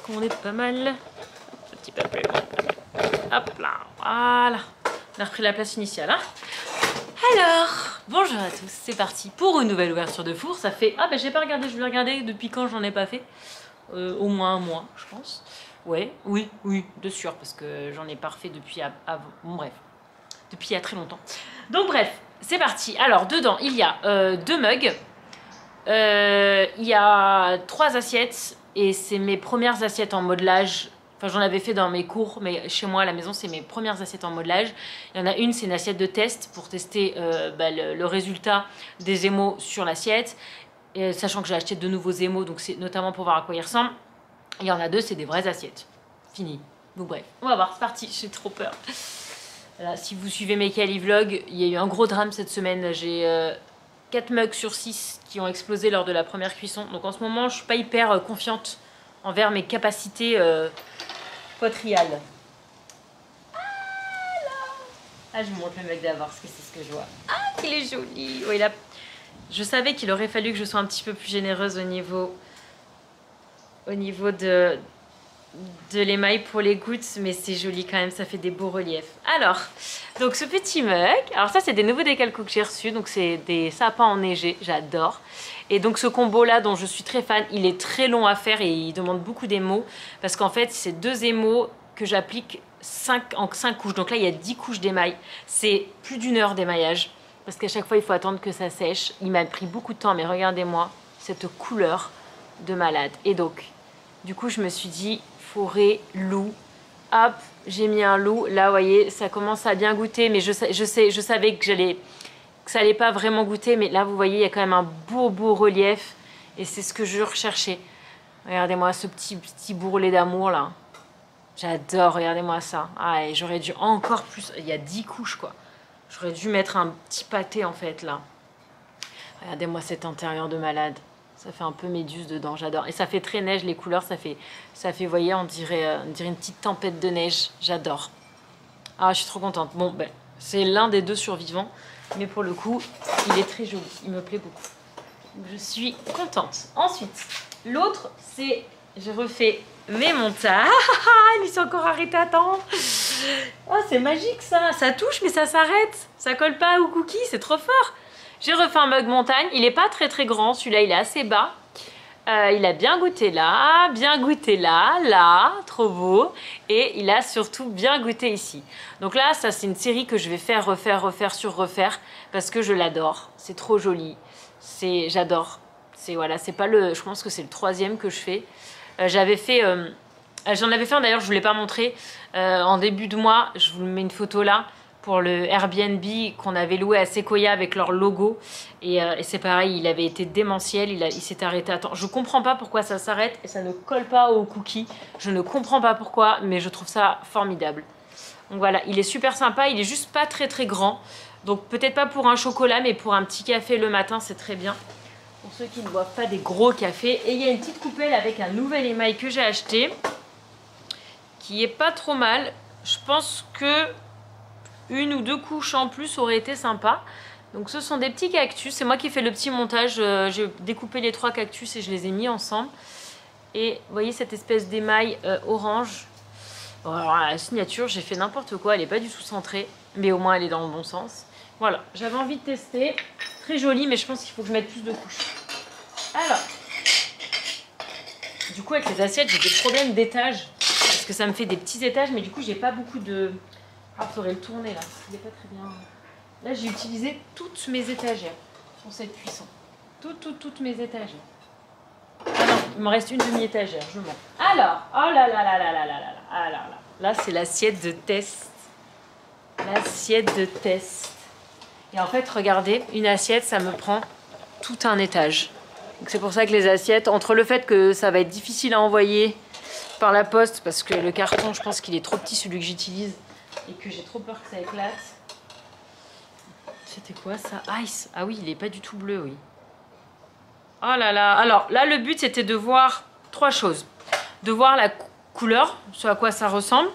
parce qu'on est pas mal. Un petit peu plus. Hop là, voilà. On a repris la place initiale. Hein. Alors, bonjour à tous, c'est parti pour une nouvelle ouverture de four. Ça fait... Ah bah j'ai pas regardé, je voulais regarder depuis quand j'en ai pas fait. Au moins un mois, je pense. Ouais, oui, de sûr, parce que j'en ai pas refait depuis avant. Bon, bref, depuis il y a très longtemps. Donc bref, c'est parti. Alors, dedans, il y a 2 mugs. Il y a 3 assiettes. Et c'est mes premières assiettes en modelage. Enfin, j'en avais fait dans mes cours, mais chez moi à la maison, c'est mes premières assiettes en modelage. Il y en a une, c'est une assiette de test pour tester le résultat des émaux sur l'assiette. Sachant que j'ai acheté de nouveaux émaux, donc c'est notamment pour voir à quoi ils ressemblent. Il y en a 2, c'est des vraies assiettes. Fini. Donc bref, on va voir, c'est parti, j'ai trop peur. Voilà, si vous suivez mes Cali vlogs, il y a eu un gros drame cette semaine. J'ai 4 mugs sur 6 qui ont explosé lors de la première cuisson. Donc en ce moment, je suis pas hyper confiante envers mes capacités potriales. Ah, je vous montre le mug d'abord, parce que c'est ce que je vois. Ah, il est joli. Oui, là, je savais qu'il aurait fallu que je sois un petit peu plus généreuse au niveau de l'émail pour les gouttes, mais c'est joli quand même, ça fait des beaux reliefs. Alors, donc ce petit mug, alors ça c'est des nouveaux décalcos que j'ai reçus, donc c'est des sapins enneigés, j'adore. Et donc ce combo là dont je suis très fan, il est très long à faire et il demande beaucoup d'émaux, parce qu'en fait c'est 2 émaux que j'applique en 5 couches, donc là il y a 10 couches d'émail, c'est plus d'1 heure d'émaillage, parce qu'à chaque fois il faut attendre que ça sèche. Il m'a pris beaucoup de temps, mais regardez-moi cette couleur de malade. Et donc, du coup je me suis dit, forêt, loup, hop, j'ai mis un loup, là vous voyez, ça commence à bien goûter, mais je savais que ça allait pas vraiment goûter, mais là vous voyez, il y a quand même un beau relief, et c'est ce que je recherchais. Regardez-moi ce petit bourrelet d'amour là, j'adore, regardez-moi ça. Ah, et j'aurais dû encore plus, il y a 10 couches quoi, j'aurais dû mettre un petit pâté en fait là. Regardez-moi cet intérieur de malade. Ça fait un peu méduse dedans, j'adore. Et ça fait très neige, les couleurs, ça fait vous voyez, on dirait une petite tempête de neige. J'adore. Ah, je suis trop contente. Bon, ben, c'est l'un des 2 survivants. Mais pour le coup, il est très joli. Il me plaît beaucoup. Donc, je suis contente. Ensuite, l'autre, c'est... J'ai refait mes montages. Il s'est encore arrêté à temps. Oh, c'est magique ça. Ça touche, mais ça s'arrête. Ça colle pas au cookie, c'est trop fort. J'ai refait un mug montagne, il n'est pas très grand, celui-là il est assez bas. Il a bien goûté là, trop beau. Et il a surtout bien goûté ici. Donc là, ça c'est une série que je vais faire, refaire, parce que je l'adore. C'est trop joli, j'adore. Voilà, c'est pas le, je pense que c'est le 3e que je fais. J'en avais fait un d'ailleurs, je ne vous l'ai pas montré. En début de mois, je vous mets une photo là. Pour le Airbnb qu'on avait loué à Sequoia avec leur logo. Et c'est pareil, il avait été démentiel, il s'est arrêté à temps. Je comprends pas pourquoi ça s'arrête et ça ne colle pas au cookie. Je ne comprends pas pourquoi, mais je trouve ça formidable. Donc voilà, il est super sympa, il est juste pas très grand. Donc peut-être pas pour un chocolat, mais pour un petit café le matin, c'est très bien. Pour ceux qui ne boivent pas des gros cafés. Et il y a une petite coupelle avec un nouvel émail que j'ai acheté, qui est pas trop mal. Je pense que 1 ou 2 couches en plus aurait été sympa. Donc ce sont des petits cactus. C'est moi qui ai fait le petit montage. J'ai découpé les 3 cactus et je les ai mis ensemble. Et vous voyez cette espèce d'émail orange. Bon, alors la signature, j'ai fait n'importe quoi. Elle n'est pas du tout centrée. Mais au moins elle est dans le bon sens. Voilà, j'avais envie de tester. Très joli, mais je pense qu'il faut que je mette plus de couches. Alors, du coup avec les assiettes, j'ai des problèmes d'étage. Parce que ça me fait des petits étages. Mais du coup j'ai pas beaucoup de... Ah, il faudrait le tourner là, il n'est pas très bien. Là, j'ai utilisé toutes mes étagères pour cette cuisson. Toutes mes étagères. Ah non, il me reste une demi-étagère, je mens. Alors, oh là là là là là là là là là. Là, c'est l'assiette de test. L'assiette de test. Et en fait, regardez, une assiette, ça me prend tout un étage. Donc c'est pour ça que les assiettes, entre le fait que ça va être difficile à envoyer par la poste, parce que le carton, je pense qu'il est trop petit, celui que j'utilise, et que j'ai trop peur que ça éclate. C'était quoi ça? Ice. Ah oui, il est pas du tout bleu, oui. Oh là là. Alors là, le but c'était de voir 3 choses. De voir la couleur, ce à quoi ça ressemble.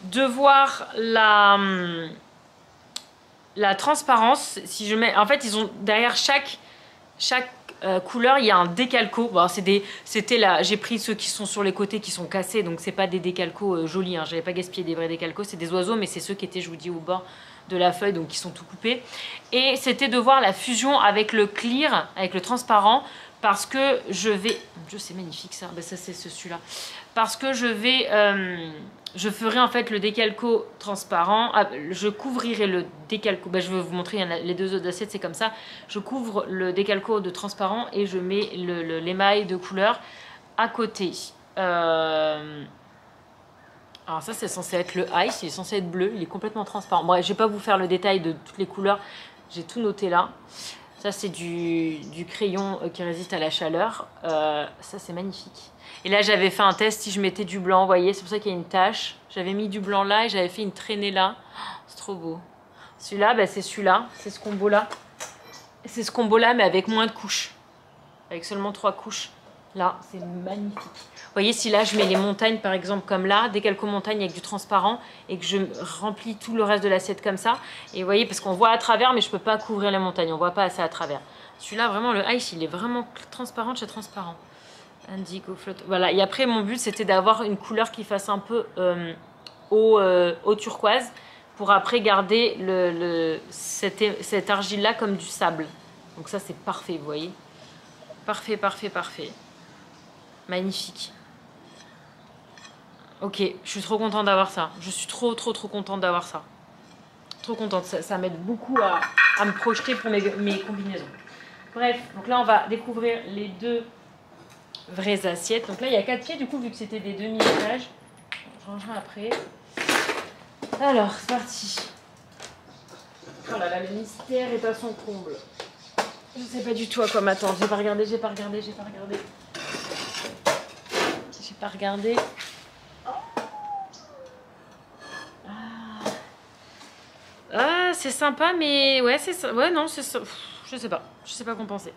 De voir la transparence. Si je mets, en fait, ils ont derrière chaque couleur, il y a un décalco. Bon, c'était là, j'ai pris ceux qui sont sur les côtés qui sont cassés, donc c'est pas des décalcos jolis. Hein. J'avais pas gaspillé des vrais décalcos, c'est des oiseaux, mais c'est ceux qui étaient, je vous dis, au bord de la feuille, donc qui sont tout coupés. Et c'était de voir la fusion avec le clear, avec le transparent, parce que je vais... Mon Dieu, c'est magnifique ça. Ben, ça c'est celui-là. Parce que je ferai en fait le décalco transparent. Je couvrirai le décalco. Ben, je vais vous montrer, les deux autres assiettes, c'est comme ça. Je couvre le décalco de transparent et je mets l'émail de couleur à côté. Alors ça, c'est censé être le ice. Il est censé être bleu. Il est complètement transparent. Bon, je vais pas vous faire le détail de toutes les couleurs. J'ai tout noté là. Ça, c'est du crayon qui résiste à la chaleur. Ça, c'est magnifique. Et là, j'avais fait un test si je mettais du blanc. Vous voyez, c'est pour ça qu'il y a une tache. J'avais mis du blanc là et j'avais fait une traînée là. C'est trop beau. Celui-là, bah, c'est celui-là. C'est ce combo-là. C'est ce combo-là, mais avec moins de couches. Avec seulement 3 couches. Là, c'est magnifique. Vous voyez, si là, je mets les montagnes, par exemple, comme là, décalco montagne avec du transparent, et que je remplis tout le reste de l'assiette comme ça. Et vous voyez, parce qu'on voit à travers, mais je ne peux pas couvrir les montagnes. On ne voit pas assez à travers. Celui-là, vraiment, le ice, il est vraiment transparent de chez transparent. Indigo flotte. Voilà. Et après, mon but, c'était d'avoir une couleur qui fasse un peu au turquoise, pour après garder cette argile-là comme du sable. Donc ça, c'est parfait, vous voyez. Parfait, parfait, parfait. Magnifique. Ok, je suis trop contente d'avoir ça. Je suis trop contente d'avoir ça. Trop contente. Ça m'aide beaucoup à me projeter pour mes combinaisons. Bref, donc là, on va découvrir les deux vraies assiettes. Donc là, il y a 4 pieds, du coup, vu que c'était des demi-étages. Je rangerai après. Alors, c'est parti. Oh là là, le mystère est à son comble. Je sais pas du tout à quoi m'attendre. J'ai pas regardé. Ah, c'est sympa, mais ouais, c'est ça. Ouais, non, c'est ça. Je sais pas quoi penser.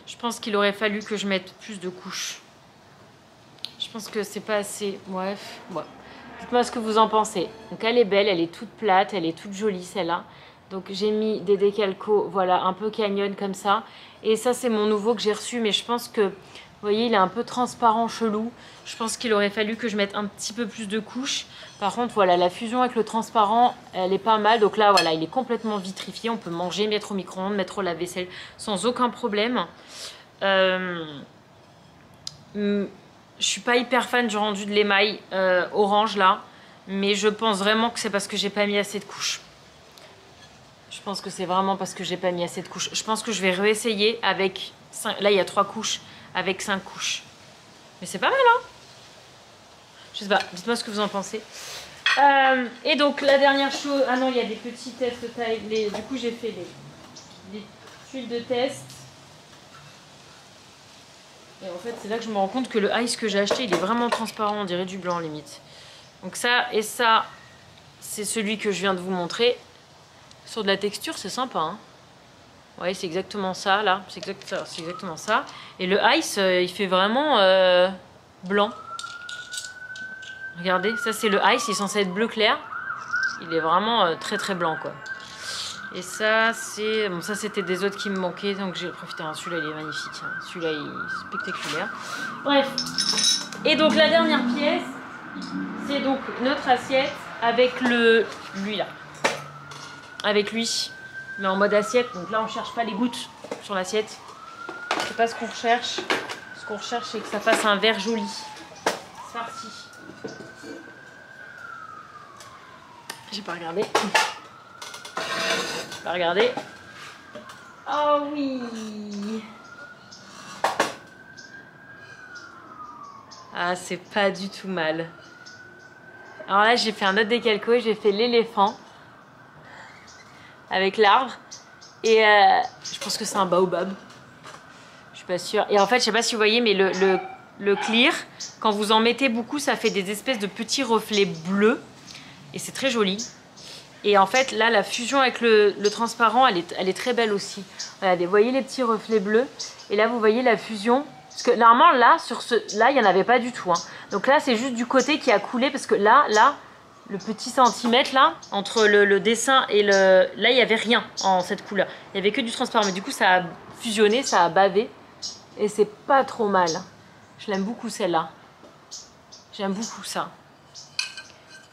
Je pense qu'il aurait fallu que je mette plus de couches. Je pense que c'est pas assez. Bref, ouais. Dites-moi ce que vous en pensez. Donc elle est belle, elle est toute plate, elle est toute jolie celle-là. Donc j'ai mis des décalcos, voilà, un peu canyon comme ça. Et ça, c'est mon nouveau que j'ai reçu, mais je pense que, vous voyez, il est un peu transparent, chelou. Je pense qu'il aurait fallu que je mette un petit peu plus de couches. Par contre, voilà, la fusion avec le transparent, elle est pas mal. Donc là, voilà, il est complètement vitrifié. On peut manger, mettre au micro-ondes, mettre au lave-vaisselle sans aucun problème. Je suis pas hyper fan du rendu de l'émail orange là. Mais je pense vraiment que c'est parce que j'ai pas mis assez de couches. Je pense que c'est vraiment parce que j'ai pas mis assez de couches. Je pense que je vais réessayer avec 5... Là, il y a 3 couches avec 5 couches. Mais c'est pas mal, hein? Je sais pas, dites-moi ce que vous en pensez. Et donc, la dernière chose... Ah non, il y a des petits tests taille. Du coup, j'ai fait les tuiles de test. Et en fait, c'est là que je me rends compte que le ice que j'ai acheté, il est vraiment transparent. On dirait du blanc, limite. Donc ça et ça, c'est celui que je viens de vous montrer. Sur de la texture, c'est sympa, hein. Ouais, c'est exactement ça, là. C'est exactement ça. Et le ice, il fait vraiment blanc. Regardez, ça c'est le ice, il est censé être bleu clair. Il est vraiment très blanc, quoi. Et ça, c'est... Bon, ça c'était des autres qui me manquaient, donc j'ai profité. Celui-là, il est magnifique. Hein. Celui-là, il est spectaculaire. Bref. Et donc, la dernière pièce, c'est donc notre assiette avec lui, là. Avec lui, mais en mode assiette. Donc là, on cherche pas les gouttes sur l'assiette. C'est pas ce qu'on recherche. Ce qu'on recherche, c'est que ça fasse un verre joli. C'est parti. J'ai pas regardé. Oh oui. Ah, c'est pas du tout mal. Alors là, j'ai fait un autre décalco et j'ai fait l'éléphant. Avec l'arbre. Et je pense que c'est un baobab. Je suis pas sûre. Et en fait, je sais pas si vous voyez, mais le clear, quand vous en mettez beaucoup, ça fait des espèces de petits reflets bleus. Et c'est très joli. Et en fait, là, la fusion avec le transparent, elle est très belle aussi. Regardez, vous voyez les petits reflets bleus. Et là, vous voyez la fusion. Parce que normalement, là, il n'y en avait pas du tout. Hein. Donc là, c'est juste du côté qui a coulé. Parce que là, le petit centimètre là, entre le dessin et le... Là, il n'y avait rien en cette couleur. Il n'y avait que du transparent. Mais du coup, ça a fusionné, ça a bavé. Et c'est pas trop mal. Je l'aime beaucoup celle-là. J'aime beaucoup ça.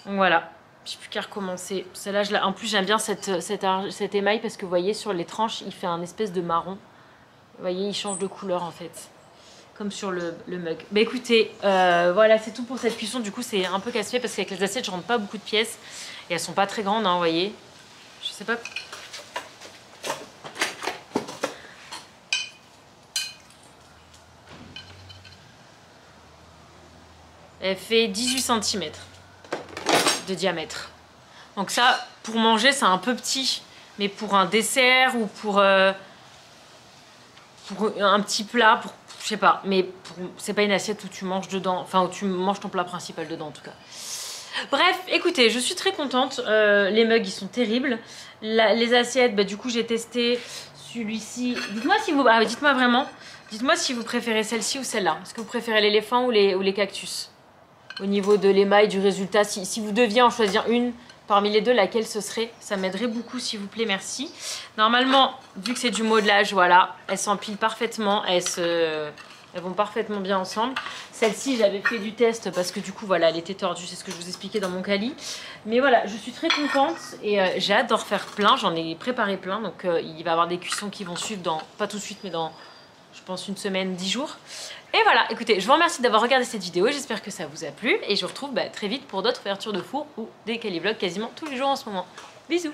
Donc voilà. J'ai plus qu'à recommencer. Celle-là, en plus, j'aime bien cet émail parce que vous voyez, sur les tranches, il fait un espèce de marron. Vous voyez, il change de couleur en fait. Comme sur le mug. Bah écoutez, voilà, c'est tout pour cette cuisson. Du coup, c'est un peu casse-pied parce qu'avec les assiettes, je rentre pas beaucoup de pièces. Et elles sont pas très grandes, hein, vous voyez. Je sais pas. Elle fait 18 cm de diamètre. Donc ça, pour manger, c'est un peu petit. Mais pour un dessert ou pour un petit plat, je sais pas. Mais c'est pas une assiette où tu manges dedans. Enfin, où tu manges ton plat principal dedans, en tout cas. Bref, écoutez, je suis très contente. Les mugs, ils sont terribles. Les assiettes, bah, du coup, j'ai testé celui-ci. Dites-moi si vous... Ah, dites-moi vraiment. Dites-moi si vous préférez celle-ci ou celle-là. Est-ce que vous préférez l'éléphant ou les cactus? Au niveau de l'émail, du résultat, si vous deviez en choisir une parmi les deux, laquelle ce serait? Ça m'aiderait beaucoup, s'il vous plaît, merci. Normalement, vu que c'est du modelage, voilà, elles s'empilent parfaitement, elles vont parfaitement bien ensemble. Celle-ci, j'avais fait du test parce que du coup, voilà, elle était tordue, c'est ce que je vous expliquais dans mon calis. Mais voilà, je suis très contente et j'ai hâte d'en refaire plein, j'en ai préparé plein. Donc il va y avoir des cuissons qui vont suivre dans, pas tout de suite, mais dans, je pense, une semaine, 10 jours. Et voilà, écoutez, je vous remercie d'avoir regardé cette vidéo, j'espère que ça vous a plu. Et je vous retrouve très vite pour d'autres ouvertures de four ou des calivlogs quasiment tous les jours en ce moment. Bisous!